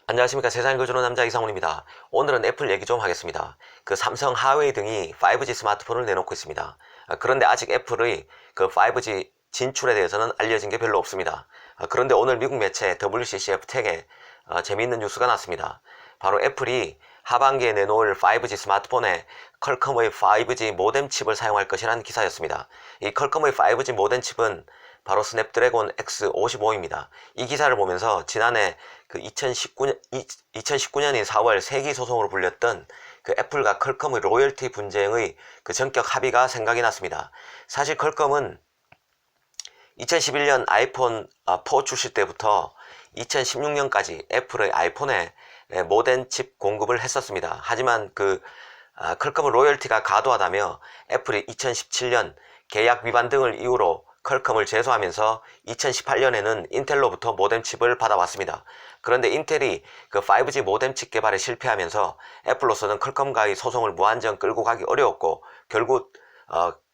안녕하십니까. 세상을 거주는 남자 이상훈입니다. 오늘은 애플 얘기 좀 하겠습니다. 삼성, 하웨이 등이 5G 스마트폰을 내놓고 있습니다. 그런데 아직 애플의 5G 진출에 대해서는 알려진 게 별로 없습니다. 그런데 오늘 미국 매체 WCCF 텍에 재미있는 뉴스가 났습니다. 바로 애플이 하반기에 내놓을 5G 스마트폰에 퀄컴의 5G 모뎀 칩을 사용할 것이라는 기사였습니다. 이 퀄컴의 5G 모뎀 칩은 바로 스냅드래곤 X55입니다. 이 기사를 보면서 지난해 2019년인 4월 세기 소송으로 불렸던 애플과 퀄컴의 로열티 분쟁의 전격 합의가 생각이 났습니다. 사실 퀄컴은 2011년 아이폰 4 출시 때부터 2016년까지 애플의 아이폰에 모뎀 칩 공급을 했었습니다. 하지만 퀄컴의 로열티가 과도하다며 애플이 2017년 계약 위반 등을 이유로 퀄컴을 제소하면서 2018년에는 인텔로부터 모뎀 칩을 받아왔습니다. 그런데 인텔이 5G 모뎀 칩 개발에 실패하면서 애플로서는 퀄컴과의 소송을 무한정 끌고 가기 어려웠고 결국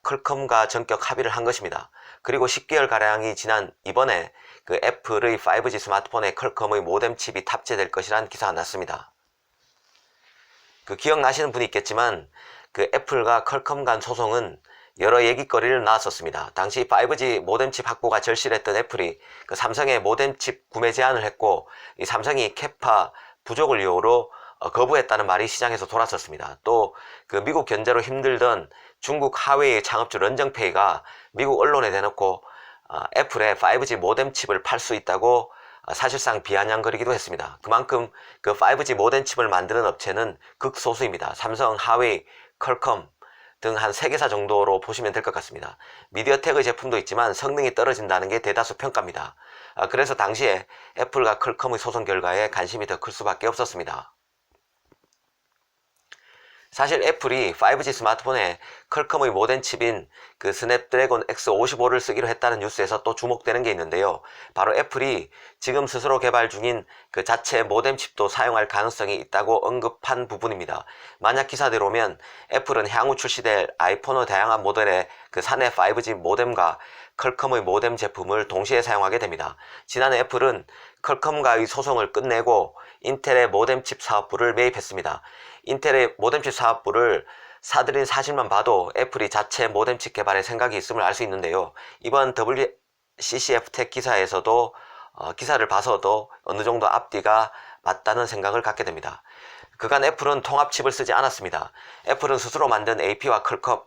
퀄컴과 전격 합의를 한 것입니다. 그리고 10개월가량이 지난 이번에 애플의 5G 스마트폰에 퀄컴의 모뎀 칩이 탑재될 것이라는 기사가 났습니다. 기억나시는 분이 있겠지만 애플과 퀄컴 간 소송은 여러 얘기거리를 낳았었습니다. 당시 5G 모뎀칩 확보가 절실했던 애플이 삼성에 모뎀칩 구매 제한을 했고 이 삼성이 캐파 부족을 이유로 거부했다는 말이 시장에서 돌았었습니다. 또 미국 견제로 힘들던 중국 하웨이의 창업주 런정페이가 미국 언론에 대놓고 애플에 5G 모뎀칩을 팔 수 있다고 사실상 비아냥거리기도 했습니다. 그만큼 5G 모뎀칩을 만드는 업체는 극소수입니다. 삼성, 하웨이, 퀄컴 등 한 3개사 정도로 보시면 될 것 같습니다. 미디어텍의 제품도 있지만 성능이 떨어진다는 게 대다수 평가입니다. 그래서 당시에 애플과 퀄컴의 소송 결과에 관심이 더 클 수밖에 없었습니다. 사실 애플이 5G 스마트폰에 퀄컴의 모뎀 칩인 스냅드래곤 X55를 쓰기로 했다는 뉴스에서 또 주목되는 게 있는데요. 바로 애플이 지금 스스로 개발 중인 자체 모뎀 칩도 사용할 가능성이 있다고 언급한 부분입니다. 만약 기사대로면 애플은 향후 출시될 아이폰의 다양한 모델의 사내 5G 모뎀과 퀄컴의 모뎀 제품을 동시에 사용하게 됩니다. 지난해 애플은 퀄컴과의 소송을 끝내고 인텔의 모뎀칩 사업부를 매입했습니다. 인텔의 모뎀칩 사업부를 사들인 사실만 봐도 애플이 자체 모뎀칩 개발에 생각이 있음을 알 수 있는데요. 이번 WCCF 텍 기사에서도 기사를 봐서도 어느 정도 앞뒤가 맞다는 생각을 갖게 됩니다. 그간 애플은 통합칩을 쓰지 않았습니다. 애플은 스스로 만든 AP와 퀄컴,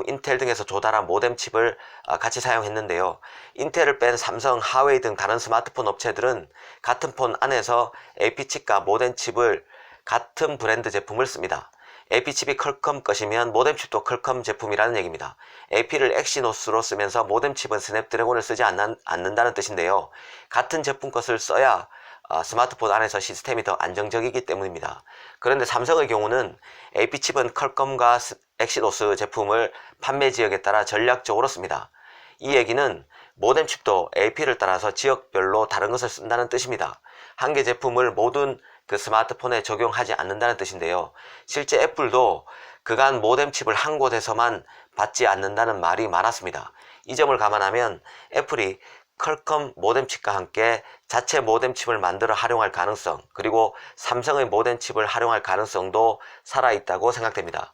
인텔 등에서 조달한 모뎀 칩을 같이 사용했는데요. 인텔을 뺀 삼성, 하웨이 등 다른 스마트폰 업체들은 같은 폰 안에서 AP칩과 모뎀 칩을 같은 브랜드 제품을 씁니다. AP칩이 퀄컴 것이면 모뎀칩도 퀄컴 제품이라는 얘기입니다. AP를 엑시노스로 쓰면서 모뎀칩은 스냅드래곤을 쓰지 않는다는 뜻인데요. 같은 제품 것을 써야 스마트폰 안에서 시스템이 더 안정적이기 때문입니다. 그런데 삼성의 경우는 AP칩은 퀄컴과 엑시노스 제품을 판매 지역에 따라 전략적으로 씁니다. 이 얘기는 모뎀칩도 AP를 따라서 지역별로 다른 것을 쓴다는 뜻입니다. 한 개 제품을 모든 스마트폰에 적용하지 않는다는 뜻인데요. 실제 애플도 그간 모뎀칩을 한 곳에서만 받지 않는다는 말이 많았습니다. 이 점을 감안하면 애플이 퀄컴 모뎀칩과 함께 자체 모뎀칩을 만들어 활용할 가능성, 그리고 삼성의 모뎀칩을 활용할 가능성도 살아있다고 생각됩니다.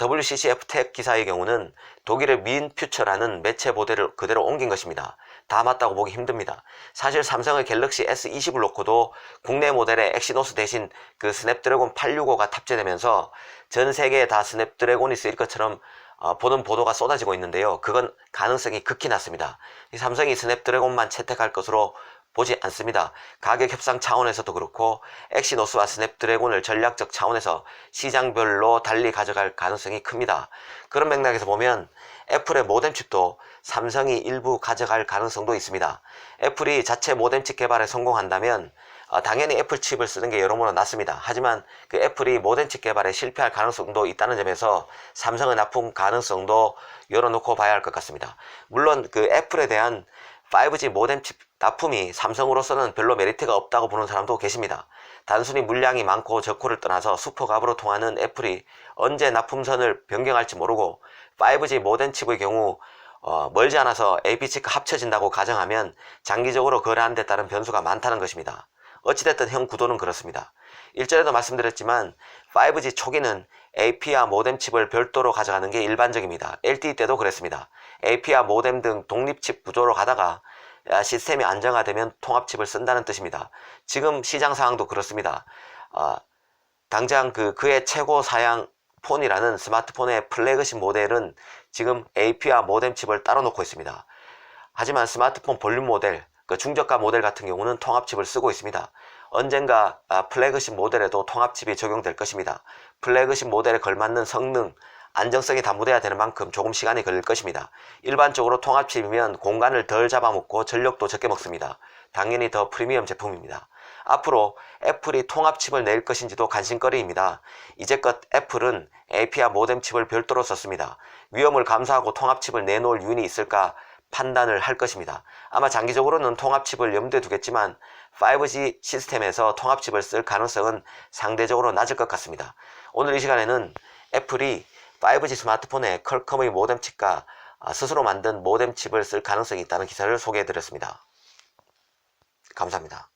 WCCF 텍 기사의 경우는 독일의 민퓨처라는 매체 모델을 그대로 옮긴 것입니다. 다 맞다고 보기 힘듭니다. 사실 삼성의 갤럭시 S20을 놓고도 국내 모델의 엑시노스 대신 스냅드래곤 865가 탑재되면서 전 세계에 다 스냅드래곤이 쓰일 것처럼 보는 보도가 쏟아지고 있는데요. 그건 가능성이 극히 낮습니다. 삼성이 스냅드래곤만 채택할 것으로 보지 않습니다. 가격 협상 차원에서도 그렇고 엑시노스와 스냅드래곤을 전략적 차원에서 시장별로 달리 가져갈 가능성이 큽니다. 그런 맥락에서 보면 애플의 모뎀칩도 삼성이 일부 가져갈 가능성도 있습니다. 애플이 자체 모뎀칩 개발에 성공한다면 당연히 애플 칩을 쓰는 게 여러모로 낫습니다. 하지만 애플이 모뎀칩 개발에 실패할 가능성도 있다는 점에서 삼성의 납품 가능성도 열어놓고 봐야 할 것 같습니다. 물론 애플에 대한 5G 모뎀칩 납품이 삼성으로서는 별로 메리트가 없다고 보는 사람도 계십니다. 단순히 물량이 많고 적고를 떠나서 슈퍼갑으로 통하는 애플이 언제 납품선을 변경할지 모르고 5G 모뎀칩의 경우 멀지 않아서 AP칩과 합쳐진다고 가정하면 장기적으로 거래하는 데 따른 변수가 많다는 것입니다. 어찌됐든 형 구도는 그렇습니다. 일전에도 말씀드렸지만 5G 초기는 AP와 모뎀 칩을 별도로 가져가는 게 일반적입니다. LTE 때도 그랬습니다. AP와 모뎀 등 독립칩 구조로 가다가 시스템이 안정화되면 통합칩을 쓴다는 뜻입니다. 지금 시장 상황도 그렇습니다. 당장 그의 최고 사양 폰이라는 스마트폰의 플래그십 모델은 지금 AP와 모뎀 칩을 따로 놓고 있습니다. 하지만 스마트폰 볼륨 모델, 중저가 모델 같은 경우는 통합칩을 쓰고 있습니다. 언젠가 플래그십 모델에도 통합칩이 적용될 것입니다. 플래그십 모델에 걸맞는 성능, 안정성이 담보돼야 되는 만큼 조금 시간이 걸릴 것입니다. 일반적으로 통합칩이면 공간을 덜 잡아먹고 전력도 적게 먹습니다. 당연히 더 프리미엄 제품입니다. 앞으로 애플이 통합칩을 낼 것인지도 관심거리입니다. 이제껏 애플은 AP와 모뎀 칩을 별도로 썼습니다. 위험을 감수하고 통합칩을 내놓을 이유는 있을까 판단을 할 것입니다. 아마 장기적으로는 통합칩을 염두에 두겠지만 5G 시스템에서 통합칩을 쓸 가능성은 상대적으로 낮을 것 같습니다. 오늘 이 시간에는 애플이 5G 스마트폰에 퀄컴의 모뎀 칩과 스스로 만든 모뎀 칩을 쓸 가능성이 있다는 기사를 소개해 드렸습니다. 감사합니다.